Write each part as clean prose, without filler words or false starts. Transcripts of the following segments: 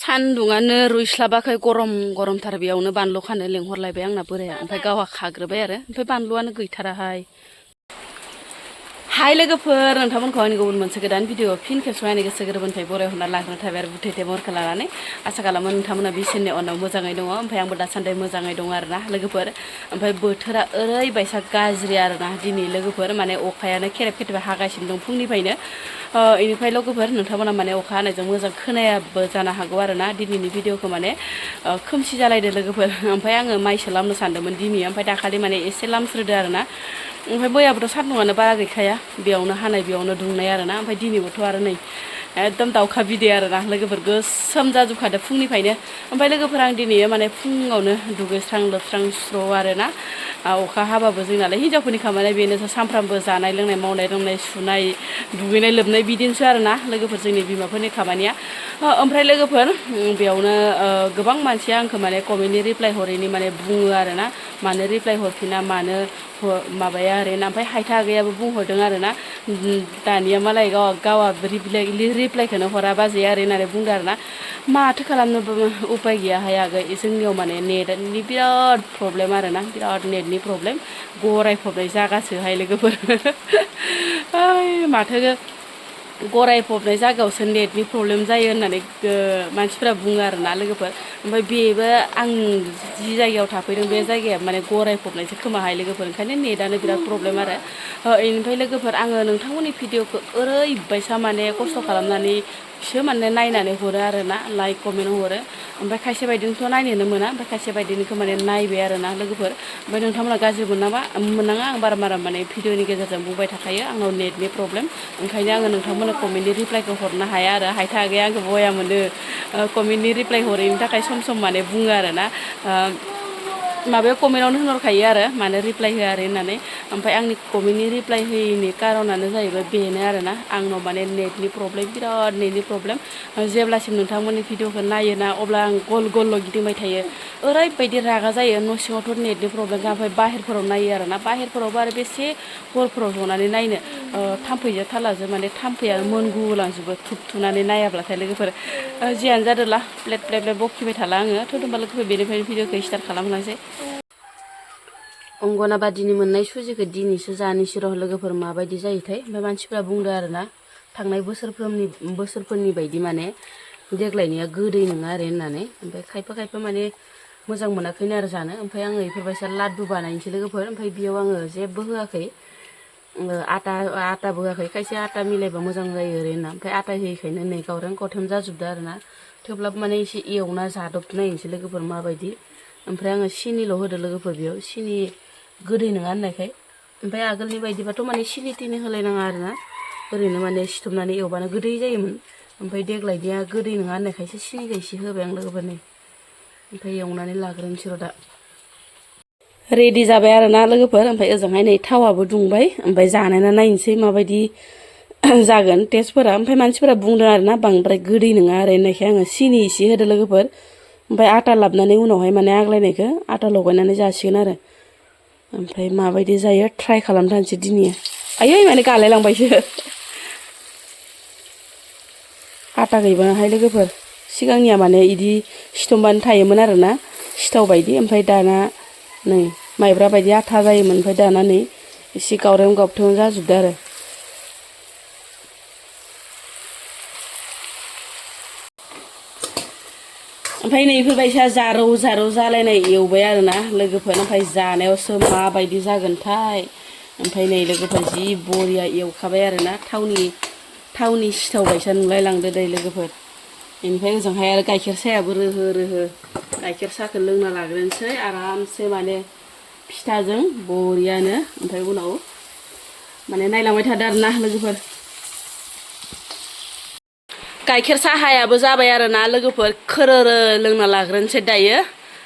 सान्दुङानो रुइस्लाबाखै गरम गरमथार बेयावनो बानलु खानो लेंहरलायबाय आंना बोराया ओमफ्राय गावहा खाग्रोबाय आरो ओमफ्राय बानलुआनो गैथाराहाय हाय लोगोफोर नोंथांमोनखौ आंनि गुबुन मोनसे गोदान भिडिअ फिन खेबसे नायनो गोसो गोरबोनिफ्राय बरायहरना लाग्रोनो थाबाय आरो बुथेथे महरखौ लानानै आसा खालामो नोंथांमोना बिसोरनि अनाव मोजाङै दङ ओमफ्राय आंबो दासान्दि मोजाङै दङ आरोना लोगोफोर ओमफ्राय बोथोरा ओरैबायसा गाज्रि आरोना दिनै लोगोफोर माने अखायानो खेरेब खेरेब हागासिनो दं फुंनिफ्रायनो इनिफ्राय लोगोफोर नोंथांमोना माने अखा हानायजों मोजां खोनायाबो जानो हागौ आरोना दिनैनि भिडिअखौ माने खोमसि जालायदो लोगोफोर ओमफ्राय आङो माइसो लामनो सानदोंमोन दिनै ओमफ्राय दाखालि माने एसे लामस्रोदो आरोना ओमफ्राय मैयाबोथ' सान्दुङानो बारा गैखाया बेयावनो हानाय बेयावनो दुंनाय आरोना ओमफ्राय दिनैबोथ' आरो नै एकदम दाउखा बिदै आरोना लोगोफोर गोसोम जाजोबखादो फुंनिफ्रायनो ओमफ्राय लोगोफोर आं दिनै माने फुङावनो दुगैस्रां लोबस्रां स्र' आरोना अखा हाबाबो जोंनालाय हिनजावफोरनि खामानिया बेनोसो सानफ्रामबो जानाय लोंनाय मावनाय दांनाय सुनाय दुगैनाय लोबनाय बिदिनोसो आरोना लोगोफोर जोंनि बिमाफोरनि खामानिया ओमफ्राय लोगोफोर बेयावनो गोबां मानसिया आंखौ माने कमेन्टनि रिप्लाय हरैनि माने बुङो आरोना मानो रिप्लाय हरफिना मानो माबाया ओरैनो ओमफ्राय हायथा आगैयाबो बुंहरदों आरोना दानिया मालाय गावा रिप्लायखौनो हरा बाजैया ओरै होननानै बुंदों आरोना माथो खालामनो उपाय गैयाहाय आगै जोंनियाव माने नेटनि बिराद प्रब्लेम आरोना बिराद नेटनि प्रब्लेम गरायफबनाय जागासोहाय लोगोफोर माथो गरायफबनाय जायगायावसो नेटनि प्रब्लेम जायो होननानै मानसिफ्रा बुङो आरोना लोगोफोर ओमफ्राय बेबो आं जि जायगायाव थाफैदों बे जायगाया माने गरायफबनायसो खोमाहाय लोगोफोर ओंखायनो नेटआनो बिराद प्रब्लेम आरो बेनिफ्राय लोगोफोर आङो नोंथांमोननि भिडिअखौ ओरैबायसा माने खस्थ' खालामनानैसो माने नायनानै हरो आरोना लाइक कमेन्ट हरो ओमफ्राय खायसे बायदिनिथ' नायनोनो मोना ओमफ्राय खायसे बायदिनिखौ माने नायबाय आरोना लोगोफोर ओमफ्राय नोंथांमोना गाज्रि मोननाङा आं बारा माने भिडिअनि गेजेरजों बुंबाय थाखायो आंनाव नेटनि प्रब्लेम ओंखायनो आङो नोंथांमोननो कमेन्टनि रिप्लायखौ हरनो हाया आरो हायथा आगैया आंखौ बया मोनो कमेन्टनि रिप्लाय हरैनि थाखाय सम माने बुङो आरोना माबायाव कमेन्टआवनो होनहरखायो आरो मानो रिप्लाय होआ आरो होननानै ओमफ्राय आंनि कमेन्टनि रिप्लाय होयैनि कारनानो जाहैबाय बेनो आरोना आंनाव माने नेटनि प्रब्लेम बिराद नेटनि प्रब्लेम जेब्लासिम नोंथांमोननि भिडिअखौ नायोना अब्ला आं गल गिदिंबाय थायो ओरैबायदि रागा जायो न' सिङावथ' नेटनि प्रब्लेम ओमफ्राय बाहेरफोराव नायो आरोना बाहेरफोरावबो आरो बेसे हरफोराव जनानै नायनो थाम्फैजों थालाजों माने थाम्फैया मोनगुलांजोबो थुनानै नायाब्लाथाय लोगोफोर जियानो जादोंला प्लेट बखिबाय थाला आङो थोदोंबा लोगोफोर बेनिफ्रायनो भिडिअखौ स्टार्ट खालामलांसै अंगनाबादिनि मोननाय सुजिखौ दिनैसो जानोसै र' लोगोफोर माबायदि जायोथाय ओमफ्राय मानसिफ्रा बुंदों आरोना थांनाय बोसोरफोरनि बायदि माने देग्लायनिया गोदै नङा आरो होननानै ओमफ्राय खायफा माने मोजां मोनाखैनो आरो जानो ओमफ्राय आङो बेफोरबायसा लादु बानायनोसै लोगोफोर ओमफ्राय बेयाव आङो जेबो होआखै आटाबो होआखै खायसे आटा मिलायबा मोजां जायो ओरै होनना ओमफ्राय आटा होयैखायनो नै गावरें गथेम जाजोबदो आरोना थेवब्लाबो माने एसे एवना जादबनायनोसै लोगोफोर माबायदि ओमफ्राय आङो सिनिल' होदो लोगोफोर बेयाव सिनि गोदै नङा होननायखाय ओमफ्राय आगोलनि बायदिबाथ' माने सिनि तिनि होलायनाङा आरोना ओरैनो माने सिथुमनानै एवबानो गोदै जायोमोन ओमफ्राय देग्लायनिया गोदै नङा होननायखायसो सिनिखौ एसे होबाय आं लोगोफोरनि ओमफ्राय एवनानै लाग्रोनोसै र' दा रेडि जाबाय आरोना लोगोफोर ओमफ्राय ओजोंहाय नै थावाबो दुंबाय ओमफ्राय जानायना नायनोसै माबायदि जागोन टेस्टफोरा ओमफ्राय मानसिफोरा बुंदों आरोना बांद्राय गोदै नङा आरो होननायखाय आङो सिनि एसे होदो लोगोफोर ओमफ्राय आटा लाबनानै उनावहाय माने आग्लायनायखौ आटा लगायनानै जासिगोन आरो ओमफ्राय माबायदि जायो ट्राइ खालामथारनोसै दिनै आयै माने गालायलांबायसो आटा गैबाङाहाय लोगोफोर सिगांनिया माने इदि सिथमबानो थायोमोन आरोना सिथाव बायदि ओमफ्राय दाना नै माइब्रा बायदि आथा जायोमोन ओमफ्राय दाना नै एसे गावरें गावथें जाजोबदो आरो ओमफ्राय नै बेफोरबायसा जारौ जालायनाय एवबाय आरोना लोगोफोर ओमफ्राय जानायावसो माबायदि जागोनथाय ओमफ्राय नै लोगोफोर जि बरिया एवखाबाय आरोना थावनि सिथाव बायसा नुलायलांदो दै लोगोफोर बेनिफ्राय ओजोंहाय आरो गाइखेर साहायाबो रोहो गाइखेर साहखौ लोंना लाग्रोनोसै आरामसे माने फिथाजों बरियानो ओमफ्राय उनाव माने नायलांबाय थादो आरोना लोगोफोर गाइखेर साहायाबो जाबाय आरोना लोगोफोर खोरोरो लोंना लाग्रोनोसै दायो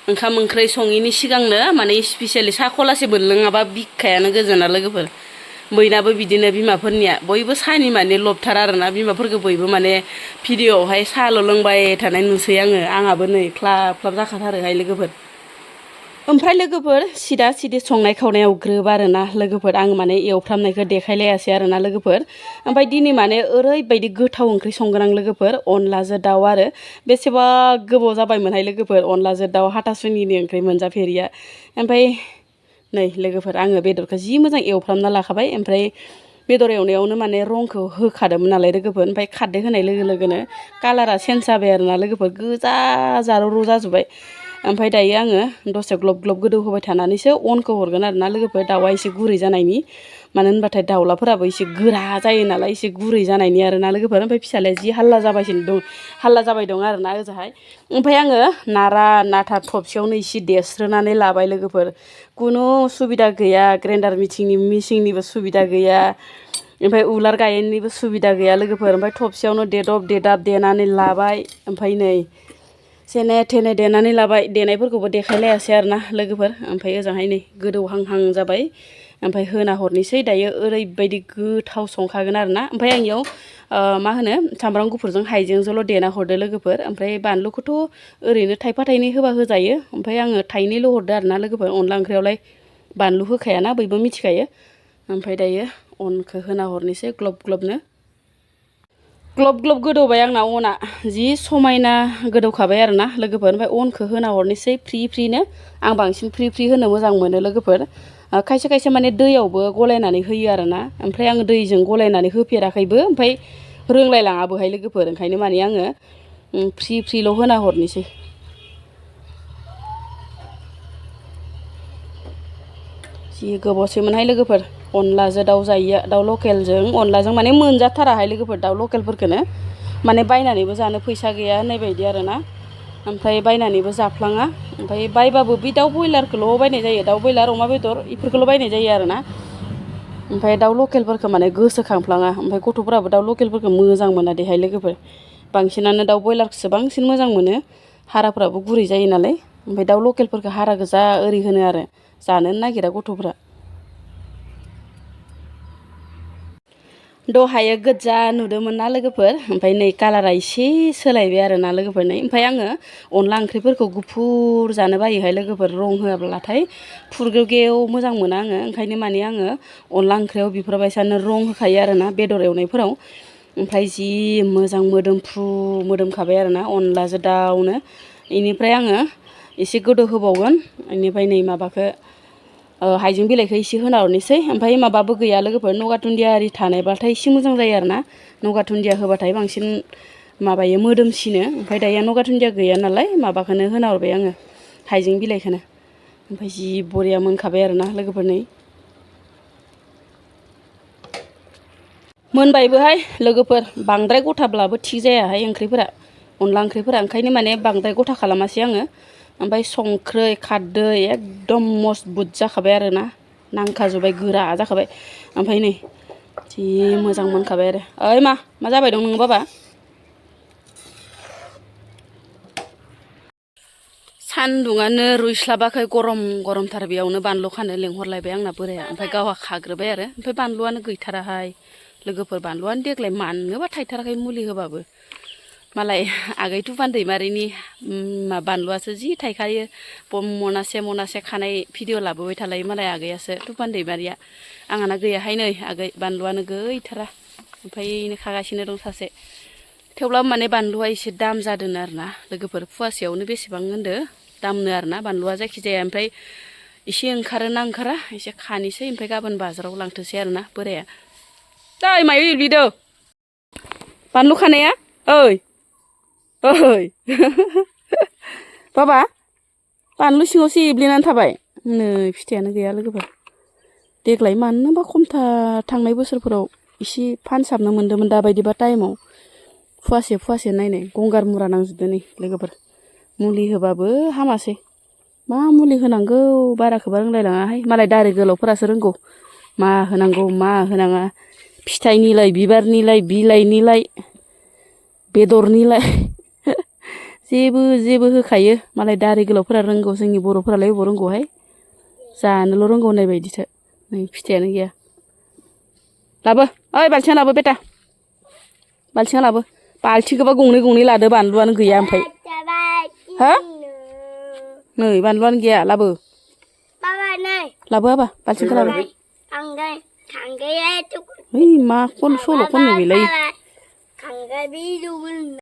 ओंखाम ओंख्रि सङैनि सिगांनो माने स्पेसियेलि साहा खलासे मोनलोङाबा बिखायानो गोजोना लोगोफोर बयनाबो बिदिनो बिमाफोरनिया बयबो साहानि माने लबथार आरोना बिमाफोरखौ बयबो माने भिडिअआवहाय साहाल' लोंबाय थानाय नुसै आङो आंहाबो नै ख्लाब जाखाथारोहाय लोगोफोर ओमफ्राय लोगोफोर सिदा सिदि संनाय खावनायाव ग्रोब आरोना लोगोफोर आं माने एवफ्रामनायखौ देखायलायासै आरोना लोगोफोर ओमफ्राय दिनै माने ओरैबायदि गोथाव ओंख्रि संगोन आं लोगोफोर अनलाजों दाउ आरो बेसेबा गोबाव जाबायमोनहाय लोगोफोर अनलाजों दाउ हाथासुनिनि ओंख्रि मोनजाफेरिया ओमफ्राय नै लोगोफोर आङो बेदरखौ जि मोजां एवफ्रामना लाखाबाय ओमफ्राय बेदर एवनायावनो माने रंखौ होखादोंमोन नालाय लोगोफोर ओमफ्राय खारदै होनाय लोगो लोगोनो कालारा चेन्ज जाबाय आरोना लोगोफोर गोजा जारौ रौ जाजोब्बाय ओमफ्राय दायो आङो दसे ग्लब ग्लब गोदौ होबाय थानानैसो अनखौ हरगोन आरोना लोगोफोर दाउआ एसे गुरै जानायनि मानो होनबाथाय दाउलाफोराबो एसे गोरा जायो नालाय एसे गुरै जानायनि आरोना लोगोफोर ओमफ्राय फिसालाया जि हाल्ला जाबाय दं आरोना ओजोंहाय ओमफ्राय आङो नारा नाथा थबसेयावनो एसे देस्रोनानै लाबाय लोगोफोर खुनु सुबिदा गैया ग्रेन्डार मिसिंनिबो सुबिदा गैया ओमफ्राय उलार गायेननिबो सुबिदा गैया लोगोफोर ओमफ्राय थबसेयावनो देदाब देनानै लाबाय ओमफ्राय नै जेने थेने देनानै लाबाय देनायफोरखौबो देखायलायासै आरोना लोगोफोर ओमफ्राय ओजोंहाय नै गोदौहांहां जाबाय ओमफ्राय होना हरनोसै दायो ओरैबायदि गोथाव संखागोन आरोना ओमफ्राय आं इयाव मा होनो सामब्राम गुफुरजों हाइजेंजोंल' देना हरदो लोगोफोर ओमफ्राय बानलुखौथ' ओरैनो थाइफा थाइनै होबा होजायो ओमफ्राय आङो थाइनैल' हरदो आरोना लोगोफोर अनला ओंख्रियावलाय बानलु होखायाना बयबो मिथिखायो ओमफ्राय दायो अनखौ होना हरनोसै ग्लब ग्लबनो ग्लब ग्लब गोदौबाय आंना अना जि समायना गोदौखाबाय आरोना लोगोफोर ओमफ्राय अनखौ होना हरनोसै फ्रिनो आं बांसिन फ्रि होनो मोजां मोनो लोगोफोर खायसे खायसे माने दैयावबो गलायनानै होयो आरोना ओमफ्राय आङो दैजों गलायनानै होफेराखैबो ओमफ्राय रोंलायलाङाबोहाय लोगोफोर ओंखायनो माने आङो फ्रिल' होना हरनोसै जि गोबावसैमोनहाय लोगोफोर अनलाजों दाउ जायैया दाउ लकेलजों अनलाजों माने मोनजाथाराहाय लोगोफोर दाउ लकेलफोरखौनो माने बायनानैबो जानो फैसा गैया होननाय बायदि आरोना ओमफ्राय बायनानैबो जाफ्लाङा ओमफ्राय बायबाबो बे दाउ बयलारखौल' बायनाय जायो दाउ बयलार अमा बेदर बेफोरखौल' बायनाय जायो आरोना ओमफ्राय दाउ लकेलफोरखौ माने गोसोखांफ्लाङा ओमफ्राय गथ'फोराबो दाउ लकेलफोरखौ मोजां मोना देहाय लोगोफोर बांसिनानो दाउ बयलारखौसो बांसिन मोजां मोनो हाराफ्राबो गुरै जायो नालाय ओमफ्राय दाउ लकेलफोरखौ हारा गोजा ओरै होनो आरो जानोनो नागिरा गथ'फ्रा दहायो गोजा नुदोंमोन ना लोगोफोर ओमफ्राय नै कालारा एसे सोलायबाय आरोना लोगोफोर नै ओमफ्राय आङो अनला ओंख्रिफोरखौ गुफुर जानो बायोहाय लोगोफोर रं होआब्लाथाय फुरगेवगेव मोजां मोना आङो ओंखायनो माने आङो अनला ओंख्रियाव बेफोरबायसानो रं होखायो आरोना बेदर एवनायफोराव ओमफ्राय जि मोजां मोदोमखाबाय आरोना अनलाजों दाउनो बेनिफ्राय आङो एसे गोदौ होबावगोन बेनिफ्राय नै माबाखौ हाइजें बिलाइखौ एसे होना हरनोसै ओमफ्राय माबाबो गैया लोगोफोर नगा दुन्दिया आरि थानायबाथाय एसे मोजां जायो आरोना नगा दुन्दिया होबाथाय बांसिन माबायो मोदोमसिनो ओमफ्राय दायो नगा दुन्दिया गैया नालाय माबाखौनो होना हरबाय आङो हाइजें बिलाइखौनो ओमफ्राय जि बरिया मोनखाबाय आरोना लोगोफोर नै मोनबायबोहाय लोगोफोर बांद्राय गथाब्लाबो थिग जायाहाय ओंख्रिफोरा अनला ओंख्रिफोरा ओंखायनो माने बांद्राय गथा खालामासै आङो ओमफ्राय संख्रै खारदै एकदम मजबुत जाखाबाय आरोना नांखाजोब्बाय गोरा जाखाबाय ओमफ्राय नै जि मोजां मोनखाबाय आरो ओइ मा जाबाय दं नों बाबा सान्दुङानो रुइस्लाबाखै गरमथार बेयावनो बानलु खानो लेंहरलायबाय आंना बोराया ओमफ्राय गावहा खाग्रोबाय आरो ओमफ्राय बानलुआनो गैथाराहाय लोगोफोर बानलुआनो देग्लाय मानोबा थायथाराखै मुलि होबाबो मालाय आगै तुफान दैमारिनि बानलुआसो जि थायखायो मनासे खानाय भिडिअ लाबोबाय थालायो मालाय आगैयासो तुफान दैमारिया आंहाना गैयाहाय नै आगै बानलुआनो गैथारा ओमफ्राय इनो खागासिनो दं सासे थेवब्लाबो माने बानलुआ एसे दाम जादों आरोना लोगोफोर फुवासेयावनो बेसेबां होनदो दामनो आरोना बानलुआ जायखिजाया ओमफ्राय एसे ओंखारोना ओंखारा एसे खानोसै ओमफ्राय गाबोन बाजाराव लांथोसै आरोना बोराया दै मायाव एरबिदो बानलु खानाया ओइ बाबा बानलु सिङावसो एब्लेनानै थाबाय नै फिथाइयानो गैया लोगोफोर देग्लाय मानोबा खमथार थांनाय बोसोरफोराव एसे फानसाबनो मोन्दोंमोन दाबायदिबा टाइमाव फुवासे नायनाय गंगार मुरा नांजोबदो नै लोगोफोर मुलि होबाबो हामासै मा मुलि होनांगौ बाराखौबा रोंलायलाङाहाय मालाय दारि गोलावफोरासो रोंगौ मा होनांगौ मा होनाङा फिथाइनिलाय बिबारनिलाय बिलाइनिलाय बेदरनिलाय जेबो होखायो मालाय दारि गोलावफोरा रोंगौ जोंनि बर'फोरालाय बबाव रोंगौहाय जानोल' रोंगौ होननाय बायदिसो नै फिथाइयानो गैया लाबो ओइ बाल्थिङा लाबो बेटा बाल्थिङा लाबो बाल्थिंखौबा गंनै लादो बानलुआनो गैया ओमफ्राय हो नै बानलुआनो गैया लाबो लाबोआबा बाल्थिंखौ लाबो थांगाय ओइ मा सल' खननो बेलाय